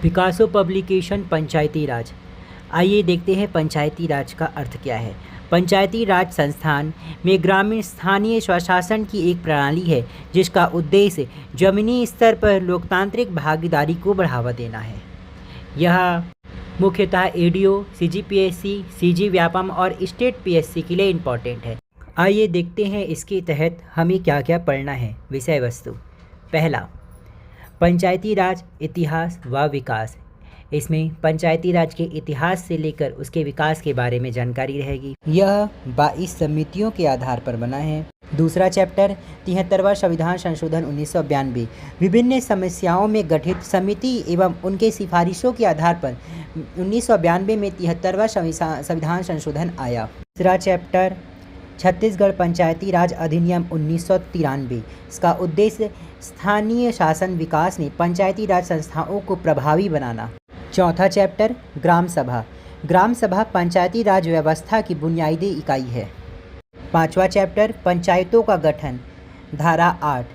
Picasso publication पंचायती राज। आइए देखते हैं पंचायती राज का अर्थ क्या है। पंचायती राज संस्थान में ग्रामीण स्थानीय स्वशासन की एक प्रणाली है जिसका उद्देश्य जमीनी स्तर पर लोकतांत्रिक भागीदारी को बढ़ावा देना है। यह मुख्यतः एडीओ, सीजीपीएससी, सीजी व्यापम और स्टेट पीएससी के लिए इम्पॉर्टेंट है। आइए देखते हैं इसके तहत हमें क्या क्या पढ़ना है। विषय वस्तु। पहला, पंचायती राज इतिहास व विकास। इसमें पंचायती राज के इतिहास से लेकर उसके विकास के बारे में जानकारी रहेगी। यह 22 समितियों के आधार पर बना है। दूसरा चैप्टर 73वां संविधान संशोधन 1992। विभिन्न समस्याओं में गठित समिति एवं उनके सिफारिशों के आधार पर 1992 में 73वां संविधान संशोधन आया। तीसरा चैप्टर छत्तीसगढ़ पंचायती राज अधिनियम 1993। इसका उद्देश्य स्थानीय शासन विकास में पंचायती राज संस्थाओं को प्रभावी बनाना। चौथा चैप्टर ग्राम सभा। ग्राम सभा पंचायती राज व्यवस्था की बुनियादी इकाई है। पांचवा चैप्टर पंचायतों का गठन, धारा 8।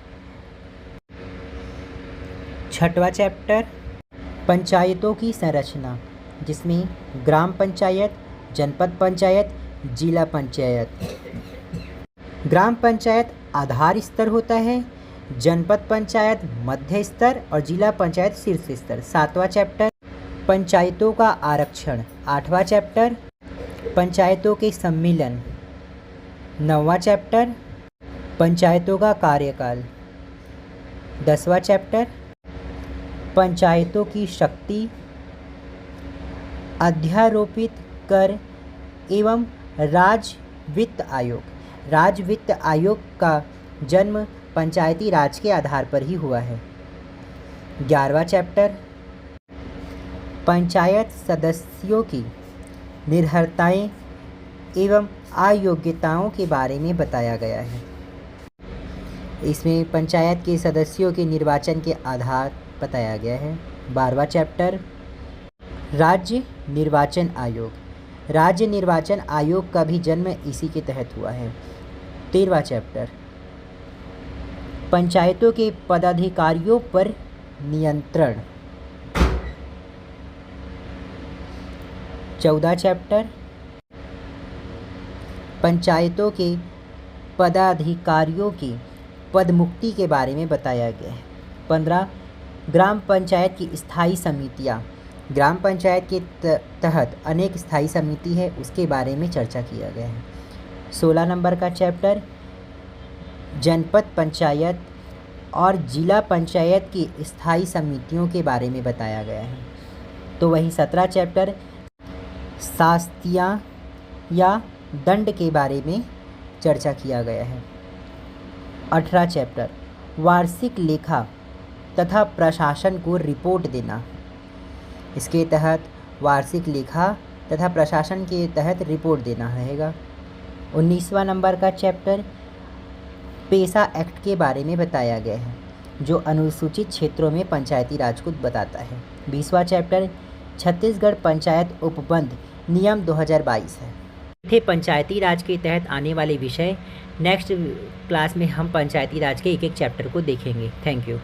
छठवां चैप्टर पंचायतों की संरचना, जिसमें ग्राम पंचायत, जनपद पंचायत, जिला पंचायत। ग्राम पंचायत आधार स्तर होता है, जनपद पंचायत मध्य स्तर और जिला पंचायत शीर्ष स्तर। सातवां चैप्टर पंचायतों का आरक्षण। आठवां चैप्टर पंचायतों के सम्मेलन। नौवां चैप्टर पंचायतों का कार्यकाल। 10वां चैप्टर पंचायतों की शक्ति, अध्यारोपित कर एवं राज्य वित्त आयोग। राज्य वित्त आयोग का जन्म पंचायती राज के आधार पर ही हुआ है। 11वां चैप्टर पंचायत सदस्यों की निर्भरताएं एवं अयोग्यताओं के बारे में बताया गया है। इसमें पंचायत के सदस्यों के निर्वाचन के आधार बताया गया है। 12वां चैप्टर राज्य निर्वाचन आयोग। राज्य निर्वाचन आयोग का भी जन्म इसी के तहत हुआ है। 13वां चैप्टर पंचायतों के पदाधिकारियों पर नियंत्रण। 14वां चैप्टर पंचायतों के पदाधिकारियों की पदमुक्ति के बारे में बताया गया है। 15 ग्राम पंचायत की स्थायी समितियां। ग्राम पंचायत के तहत अनेक स्थायी समिति है, उसके बारे में चर्चा किया गया है। 16 नंबर का चैप्टर जनपद पंचायत और जिला पंचायत की स्थायी समितियों के बारे में बताया गया है। तो वही 17 चैप्टर शास्तियाँ या दंड के बारे में चर्चा किया गया है। 18 चैप्टर वार्षिक लेखा तथा प्रशासन को रिपोर्ट देना। इसके तहत वार्षिक लेखा तथा प्रशासन के तहत रिपोर्ट देना रहेगा। 19वां नंबर का चैप्टर पेशा एक्ट के बारे में बताया गया है, जो अनुसूचित क्षेत्रों में पंचायती राज को बताता है। 20वां चैप्टर छत्तीसगढ़ पंचायत उपबंध नियम 2022 है। थे पंचायती राज के तहत आने वाले विषय। नेक्स्ट क्लास में हम पंचायती राज के एक एक चैप्टर को देखेंगे। Thank you.